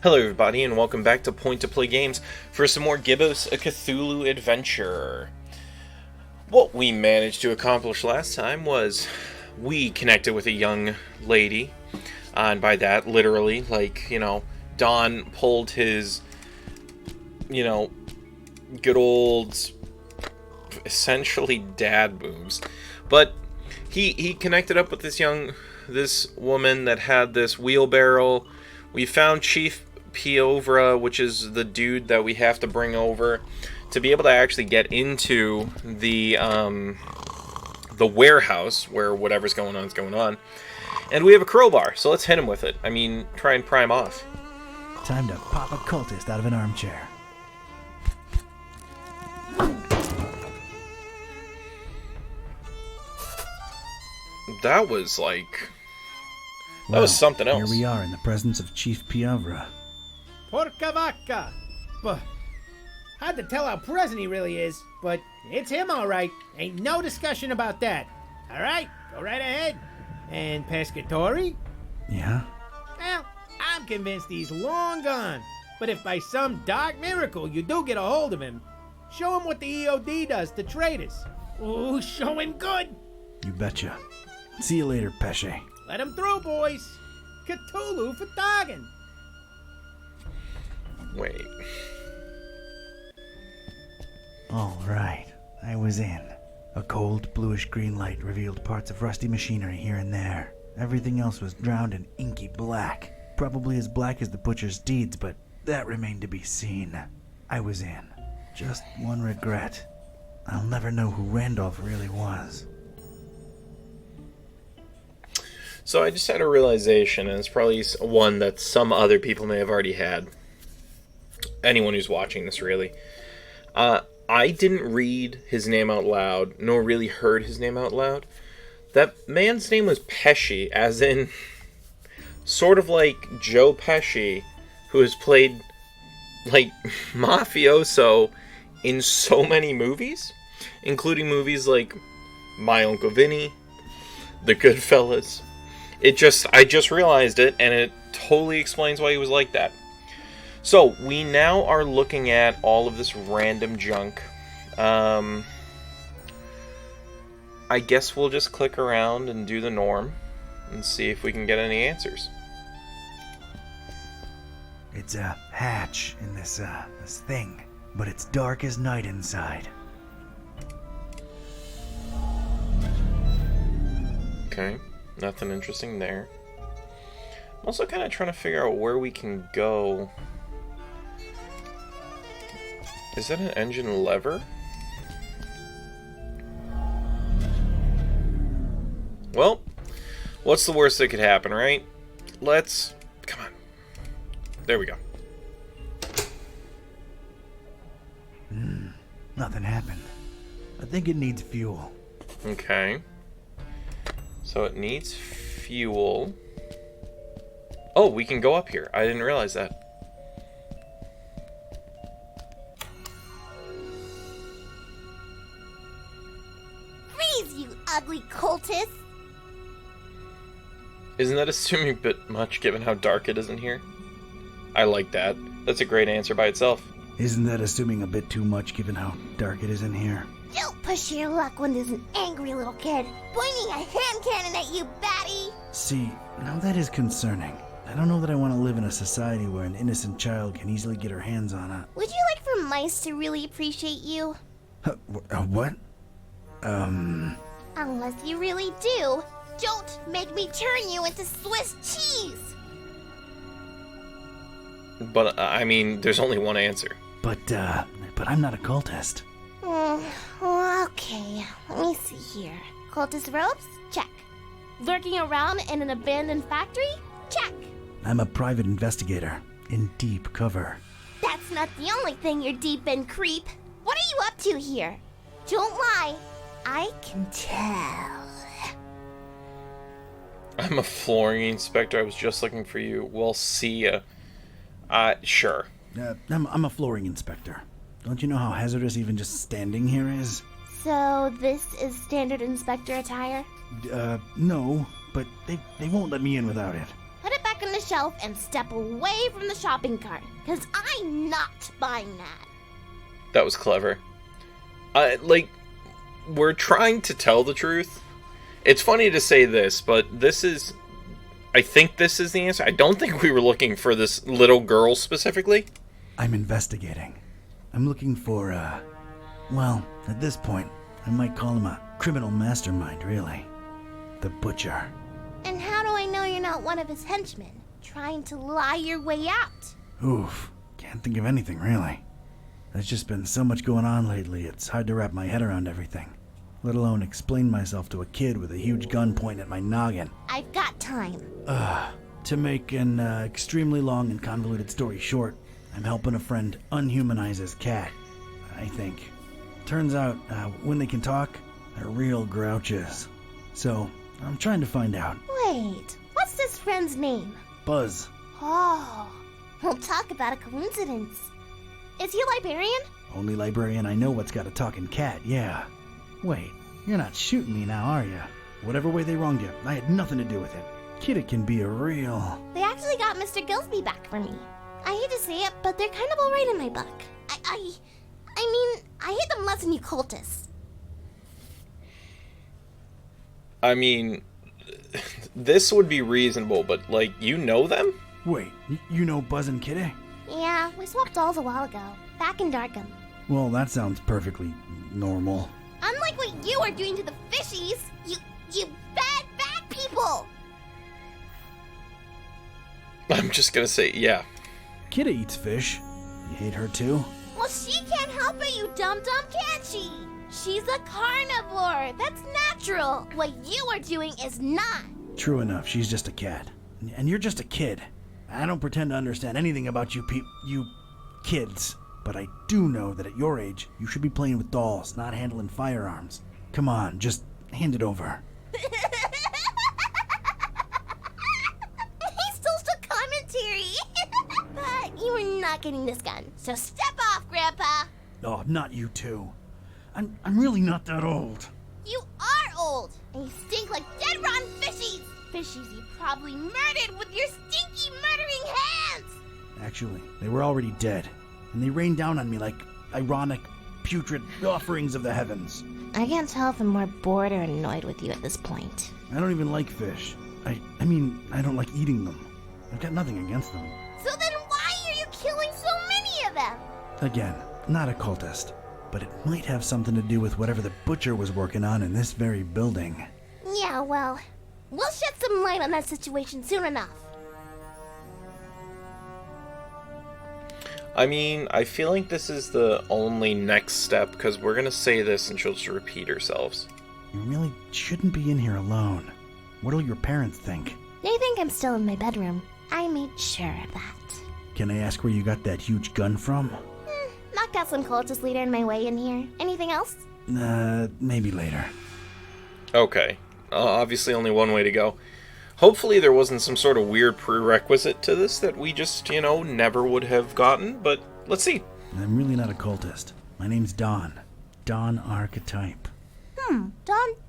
Hello everybody, and welcome back to Point to Play Games for some more Gibbous, a Cthulhu adventure. What we managed to accomplish last time was we connected with a young lady, and by that, literally, Don pulled his, good old, essentially dad moves, but he connected up with this woman that had this wheelbarrow. We found Chief Piovra, which is the dude that we have to bring over to be able to actually get into the warehouse where whatever's going on is going on. And we have a crowbar, so let's hit him with it. I mean, try and pry him off. Time to pop a cultist out of an armchair. That was that was something else. Here we are in the presence of Chief Piovra. Porca vaca! But hard to tell how present he really is, but it's him all right. Ain't no discussion about that. All right, go right ahead. And Pescatori? Yeah? Well, I'm convinced he's long gone. But if by some dark miracle you do get a hold of him, show him what the EOD does to traitors. Ooh, show him good! You betcha. See you later, Pesce. Let him through, boys. Cthulhu for Doggin. Wait. All right, I was in. A cold, bluish-green light revealed parts of rusty machinery here and there. Everything else was drowned in inky black. Probably as black as the butcher's deeds, but that remained to be seen. I was in. Just one regret. I'll never know who Randolph really was. So I just had a realization, and it's probably one that some other people may have already had. Anyone who's watching this, really. I didn't read his name out loud, nor really heard his name out loud. That man's name was Pesci, as in, sort of like Joe Pesci, who has played, mafioso in so many movies, including movies like My Uncle Vinny, The Goodfellas. I just realized it, and it totally explains why he was like that. So, we now are looking at all of this random junk. I guess we'll just click around and do the norm and see if we can get any answers. It's a hatch in this thing, but it's dark as night inside. Okay, nothing interesting there. I'm also kind of trying to figure out where we can go. Is that an engine lever? Well, what's the worst that could happen, right? Come on. There we go. Nothing happened. I think it needs fuel. Okay. So it needs fuel. Oh, we can go up here. I didn't realize that. You ugly cultist! Isn't that assuming a bit much given how dark it is in here? I like that. That's a great answer by itself. Isn't that assuming a bit too much given how dark it is in here? Don't push your luck when there's an angry little kid pointing a hand cannon at you, batty! See, now that is concerning. I don't know that I want to live in a society where an innocent child can easily get her hands on a... Would you like for mice to really appreciate you? What? Unless you really do, don't make me turn you into Swiss cheese! But, there's only one answer. But I'm not a cultist. Okay, let me see here. Cultist robes? Check. Lurking around in an abandoned factory? Check. I'm a private investigator, in deep cover. That's not the only thing you're deep in, creep. What are you up to here? Don't lie. I can tell. I'm a flooring inspector. I was just looking for you. We'll see ya. Sure. I'm a flooring inspector. Don't you know how hazardous even just standing here is? So this is standard inspector attire? No, but they won't let me in without it. Put it back back on the shelf and step away from the shopping cart, because I'm not buying that. That was clever. We're trying to tell the truth. It's funny to say this, but I think this is the answer. I don't think we were looking for this little girl specifically. I'm investigating. I'm looking for, well, at this point, I might call him a criminal mastermind, really. The Butcher. And how do I know you're not one of his henchmen, trying to lie your way out? Oof, can't think of anything, really. There's just been so much going on lately, it's hard to wrap my head around everything. Let alone explain myself to a kid with a huge gun pointed at my noggin. I've got time. To make an extremely long and convoluted story short, I'm helping a friend unhumanize his cat, I think. Turns out, when they can talk, they're real grouches. So, I'm trying to find out. Wait, what's this friend's name? Buzz. Oh, we'll talk about a coincidence. Is he a librarian? Only librarian I know what's got a talking cat, yeah. Wait, you're not shooting me now, are you? Whatever way they wronged you, I had nothing to do with it. Kid, it can be a real... They actually got Mr. Gillsby back for me. I hate to say it, but they're kind of alright in my book. I mean, I hate them less than you cultists. I mean, this would be reasonable, but, you know them? Wait, you know Buzz and Kitty? Yeah, we swapped dolls a while ago, back in Darkham. Well, that sounds perfectly normal. Unlike what you are doing to the fishies, you bad people! I'm just gonna say, yeah. Kitty eats fish. You hate her too? Well, she can't help it, you dum-dum, can she? She's a carnivore. That's natural. What you are doing is not. True enough, she's just a cat. And you're just a kid. I don't pretend to understand anything about you kids. But I do know that at your age, you should be playing with dolls, not handling firearms. Come on, just hand it over. He still took commentary. But you are not getting this gun. So step off, Grandpa. Oh, not you two. I'm really not that old. You are old, and you stink like dead rotten fishies. Fishies you probably murdered with your stinky murdering hands. Actually, they were already dead. And they rained down on me like ironic, putrid offerings of the heavens. I can't tell if I'm more bored or annoyed with you at this point. I don't even like fish. I mean, I don't like eating them. I've got nothing against them. So then why are you killing so many of them? Again, not a cultist. But it might have something to do with whatever the Butcher was working on in this very building. Yeah, well, we'll shed some light on that situation soon enough. I mean, I feel like this is the only next step, because we're gonna say this and she'll just repeat herself. You really shouldn't be in here alone. What'll your parents think? They think I'm still in my bedroom. I made sure of that. Can I ask where you got that huge gun from? Knocked out some cultist leader in my way in here. Anything else? Maybe later. Okay. Obviously only one way to go. Hopefully there wasn't some sort of weird prerequisite to this that we just, never would have gotten, but let's see. I'm really not a cultist. My name's Don. Don Archetype. Don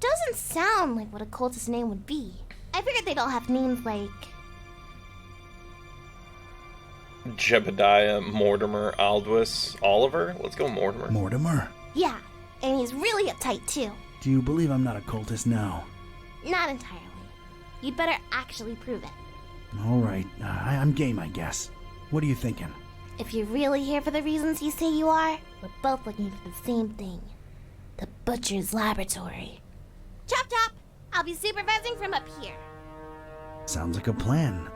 doesn't sound like what a cultist name would be. I figured they'd all have names like... Jebediah, Mortimer, Aldous, Oliver? Let's go Mortimer. Mortimer? Yeah, and he's really uptight too. Do you believe I'm not a cultist now? Not entirely. You'd better actually prove it. All right, I'm game, I guess. What are you thinking? If you're really here for the reasons you say you are, we're both looking for the same thing. The Butcher's Laboratory. Chop chop! I'll be supervising from up here. Sounds like a plan.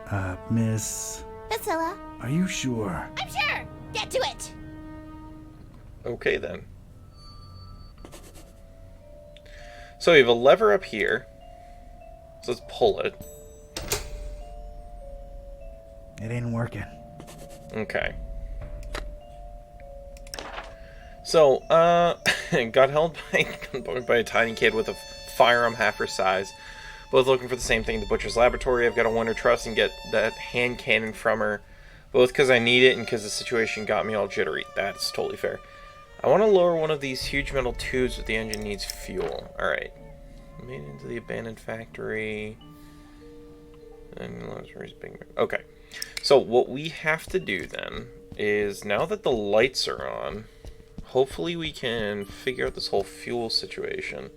Miss... Priscilla. Are you sure? I'm sure! Get to it! Okay, then. So we have a lever up here. So let's pull it. It ain't working. Okay. So, got held by a tiny kid with a firearm half her size. Both looking for the same thing, the Butcher's Laboratory. I've got to win her trust and get that hand cannon from her. Both because I need it and because the situation got me all jittery. That's totally fair. I want to lower one of these huge metal tubes, but the engine needs fuel. Alright. Made it into the abandoned factory. Okay. So what we have to do then is, now that the lights are on, hopefully we can figure out this whole fuel situation.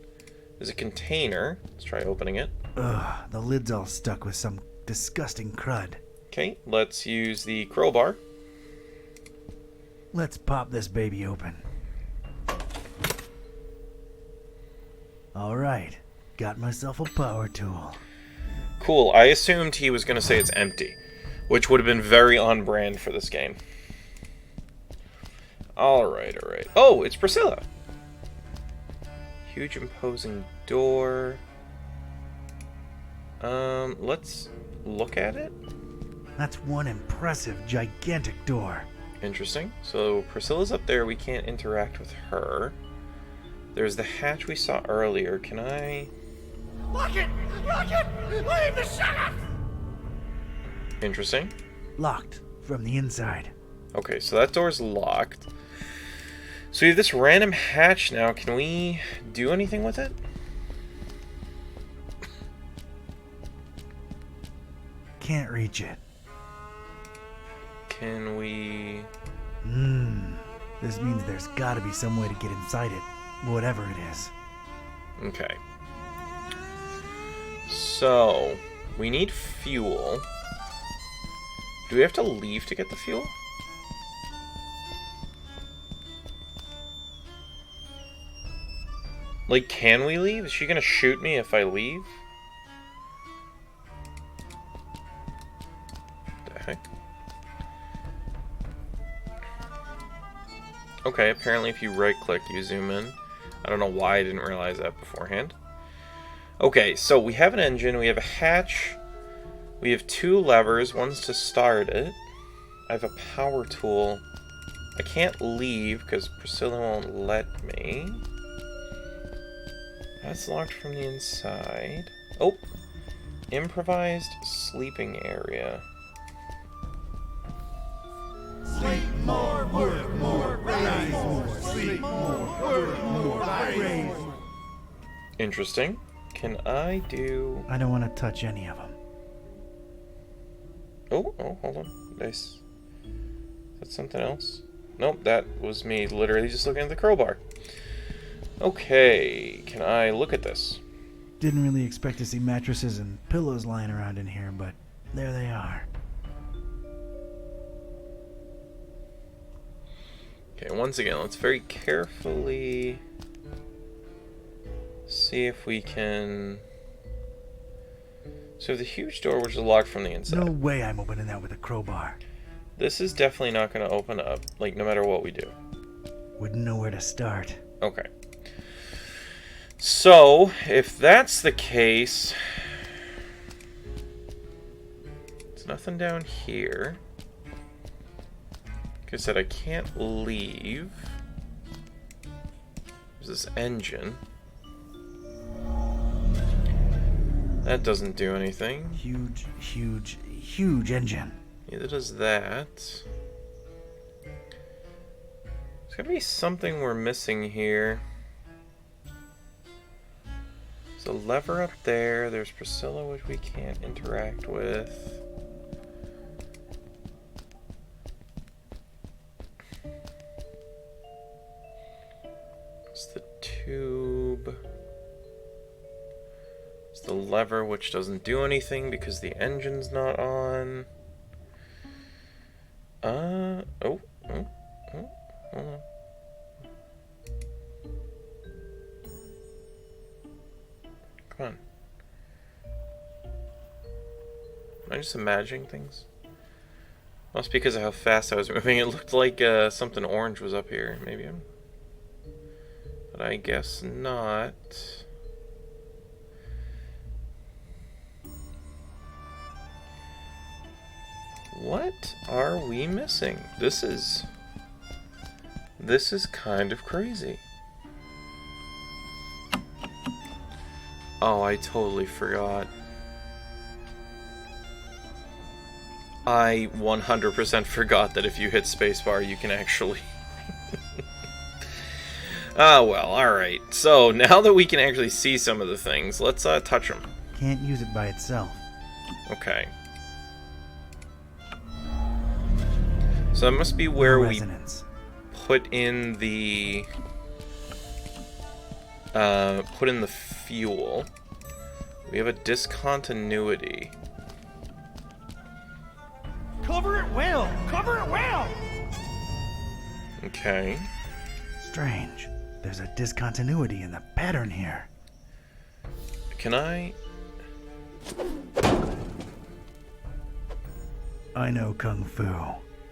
There's a container. Let's try opening it. Ugh, the lid's all stuck with some disgusting crud. Okay, let's use the crowbar. Let's pop this baby open. Alright, got myself a power tool. Cool, I assumed he was going to say it's empty, which would have been very on brand for this game. Alright. Oh, it's Priscilla! Huge imposing door. Let's look at it. That's one impressive, gigantic door. Interesting. So Priscilla's up there, we can't interact with her. There's the hatch we saw earlier. Can I... Lock it! Lock it! Leave the sheriff! Interesting. Locked from the inside. Okay, so that door's locked. So we have this random hatch now. Can we do anything with it? Can't reach it. Can we... This means there's gotta be some way to get inside it, whatever it is. Okay. So, we need fuel. Do we have to leave to get the fuel? Like, can we leave? Is she gonna shoot me if I leave? The heck? Okay, apparently if you right-click, you zoom in. I don't know why I didn't realize that beforehand. Okay, so we have an engine, we have a hatch, we have two levers, one's to start it. I have a power tool. I can't leave because Priscilla won't let me. That's locked from the inside. Oh! Improvised sleeping area. Sleep more, work more, raise more. Sleep more, work more, raise more. Interesting. Can I do... I don't want to touch any of them. Oh, hold on. Nice. Is that something else? Nope, that was me literally just looking at the crowbar. Okay, can I look at this? Didn't really expect to see mattresses and pillows lying around in here, but there they are. Okay, once again, let's very carefully see if we can... So the huge door, which is locked from the inside. No way I'm opening that with a crowbar. This is definitely not going to open up, like, no matter what we do. Wouldn't know where to start. Okay. So, if that's the case... There's nothing down here. Like I said, I can't leave. There's this engine. That doesn't do anything. Huge, huge, huge engine. Neither does that. There's gotta be something we're missing here. There's a lever up there. There's Priscilla, which we can't interact with. It's the tube. It's the lever, which doesn't do anything because the engine's not on. Hold on. Come on. Am I just imagining things? Must be because of how fast I was moving. It looked like something orange was up here. Maybe I'm... But I guess not. What are we missing? This is kind of crazy. Oh, I totally forgot. I 100% forgot that if you hit spacebar, you can actually... Ah, well, alright. So, now that we can actually see some of the things, let's touch them. Can't use it by itself. Okay. So that must be where we Resonance. put in the fuel. We have a discontinuity. Cover it well! Cover it well! Okay. Strange. There's a discontinuity in the pattern here. Can I? I know Kung Fu.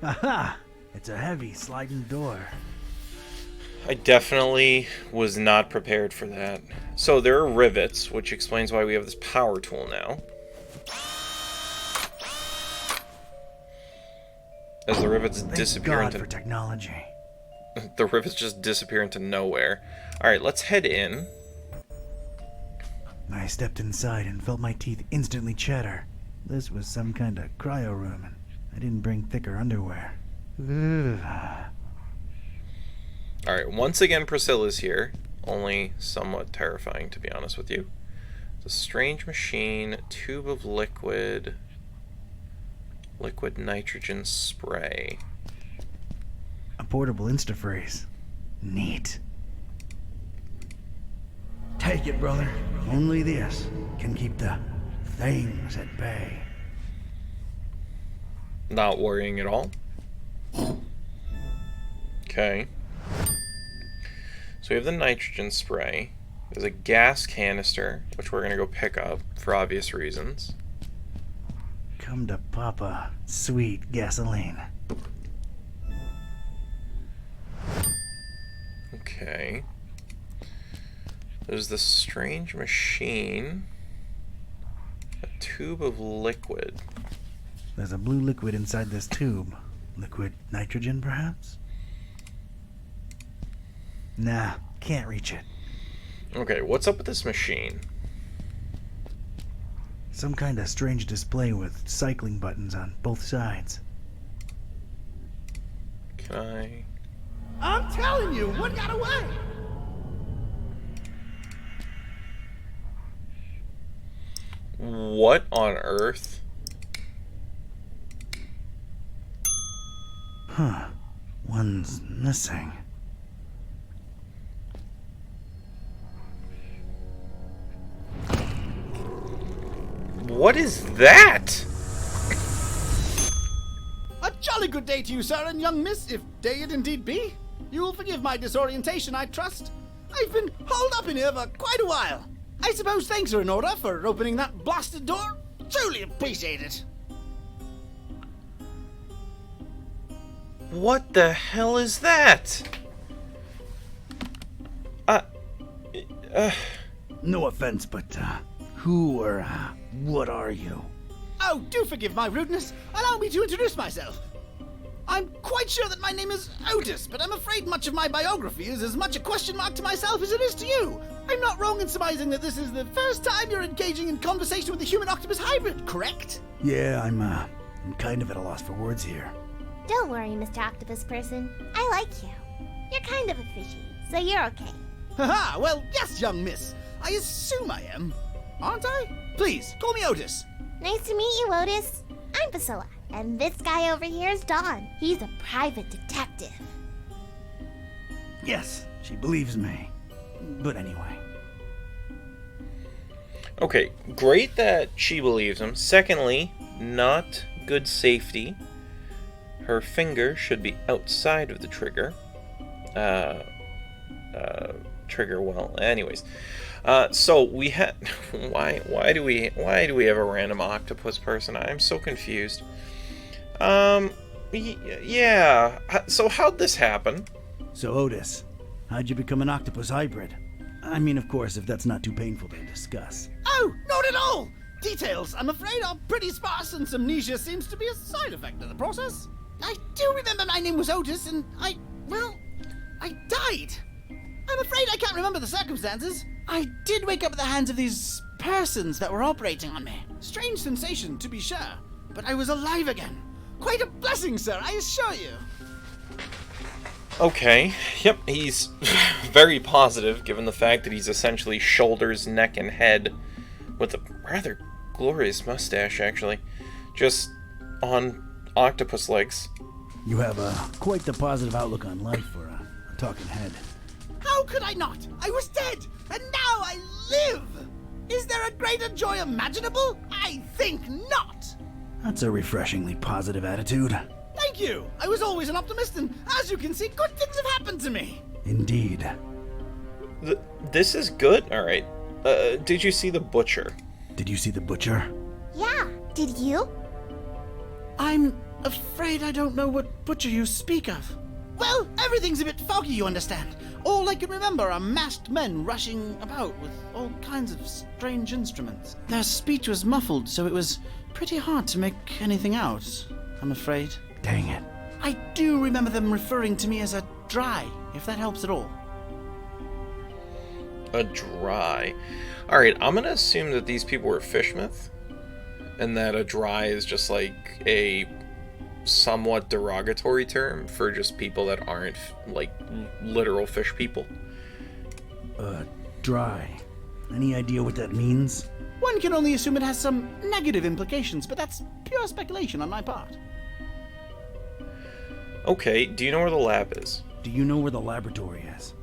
Aha! It's a heavy sliding door. I definitely was not prepared for that. So there are rivets, which explains why we have this power tool now. As the rivets Thank disappear God into... for technology. The rivets just disappear into nowhere. Alright, let's head in. I stepped inside and felt my teeth instantly chatter. This was some kind of cryo room, and I didn't bring thicker underwear. Ugh. Alright, once again Priscilla's here. Only somewhat terrifying, to be honest with you. It's a strange machine, tube of liquid nitrogen spray. A portable Instafreeze. Neat. Take it, brother. Only this can keep the things at bay. Not worrying at all. Okay. So we have the nitrogen spray. There's a gas canister, which we're going to go pick up for obvious reasons. Come to Papa, sweet gasoline. Okay. There's this strange machine. A tube of liquid. There's a blue liquid inside this tube. Liquid nitrogen, perhaps? Nah, can't reach it. Okay, what's up with this machine? Some kind of strange display with cycling buttons on both sides. Can I... I'm telling you, what got away? What on earth? Huh. One's missing. What is that? A jolly good day to you, sir and young miss, if day it indeed be. You will forgive my disorientation, I trust. I've been holed up in here for quite a while. I suppose thanks are in order for opening that blasted door. Truly appreciate it. What the hell is that? No offense, but, who or, what are you? Oh, do forgive my rudeness. Allow me to introduce myself. I'm quite sure that my name is Otis, but I'm afraid much of my biography is as much a question mark to myself as it is to you. I'm not wrong in surmising that this is the first time you're engaging in conversation with a human-octopus hybrid, correct? Yeah, I'm kind of at a loss for words here. Don't worry, Mr. Octopus Person. I like you. You're kind of a fishy, so you're okay. Haha, well, yes, young miss. I assume I am. Aren't I? Please, call me Otis. Nice to meet you, Otis. I'm Priscilla, and this guy over here is Don. He's a private detective. Yes, she believes me. But anyway. Okay, great that she believes him. Secondly, not good safety. Her finger should be outside of the trigger. Trigger well. Anyways, so we had. Why do we have a random octopus person? I'm so confused. Yeah. So how'd this happen? So, Otis, how'd you become an octopus hybrid? I mean, of course, if that's not too painful to discuss. Oh, not at all! Details, I'm afraid, are pretty sparse, and amnesia seems to be a side effect of the process. I do remember my name was Otis, and I died. I'm afraid I can't remember the circumstances. I did wake up at the hands of these persons that were operating on me. Strange sensation, to be sure, but I was alive again. Quite a blessing, sir, I assure you. Okay, yep, he's very positive, given the fact that he's essentially shoulders, neck, and head with a rather glorious mustache, actually. Just on octopus legs. You have quite the positive outlook on life for a talking head. How could I not? I was dead, and now I live! Is there a greater joy imaginable? I think not! That's a refreshingly positive attitude. Thank you! I was always an optimist, and as you can see, good things have happened to me! Indeed. This is good. Alright. Did you see the butcher? Did you see the butcher? Yeah, did you? I'm afraid I don't know what butcher you speak of. Well, everything's a bit foggy, you understand. All I can remember are masked men rushing about with all kinds of strange instruments. Their speech was muffled, so it was pretty hard to make anything out, I'm afraid. Dang it. I do remember them referring to me as a dry, if that helps at all. A dry. Alright, I'm gonna assume that these people were fishmouth, and that a dry is just like a somewhat derogatory term for just people that aren't like literal fish people. Dry. Any idea what that means? One can only assume it has some negative implications, but that's pure speculation on my part. Okay, do you know where the lab is? Do you know where the laboratory is?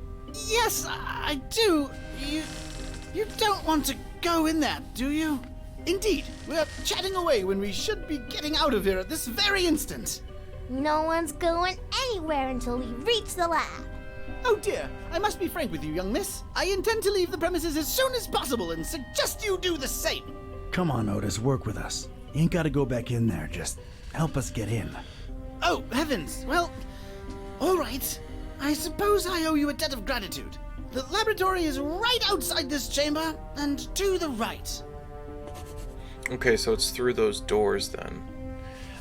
Yes, I do. You don't want to go in there, do you? Indeed, we're chatting away when we should be getting out of here at this very instant. No one's going anywhere until we reach the lab. Oh dear, I must be frank with you, young miss. I intend to leave the premises as soon as possible and suggest you do the same. Come on, Otis, work with us. You ain't gotta go back in there, just help us get in. Oh, heavens. Well, all right. I suppose I owe you a debt of gratitude. The laboratory is right outside this chamber and to the right. Okay, so it's through those doors then.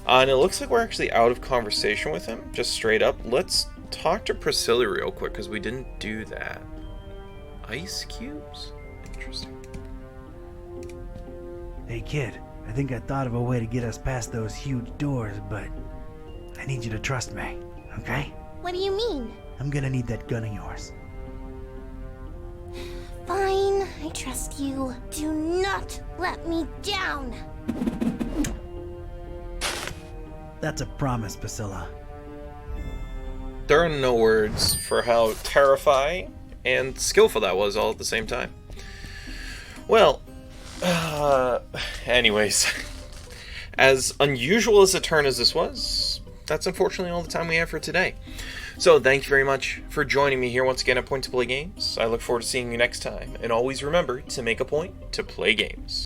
And it looks like we're actually out of conversation with him, just straight up. Let's talk to Priscilla real quick, because we didn't do that. Ice cubes? Interesting. Hey, kid, I think I thought of a way to get us past those huge doors, but I need you to trust me, okay? What do you mean? I'm gonna need that gun of yours. Fine, I trust you. Do not let me down. That's a promise, Priscilla. There are no words for how terrifying and skillful that was all at the same time. Well, anyways, as unusual as a turn as this was, that's unfortunately all the time we have for today. So thank you very much for joining me here once again at Point to Play Games. I look forward to seeing you next time, and always remember to make a point to play games.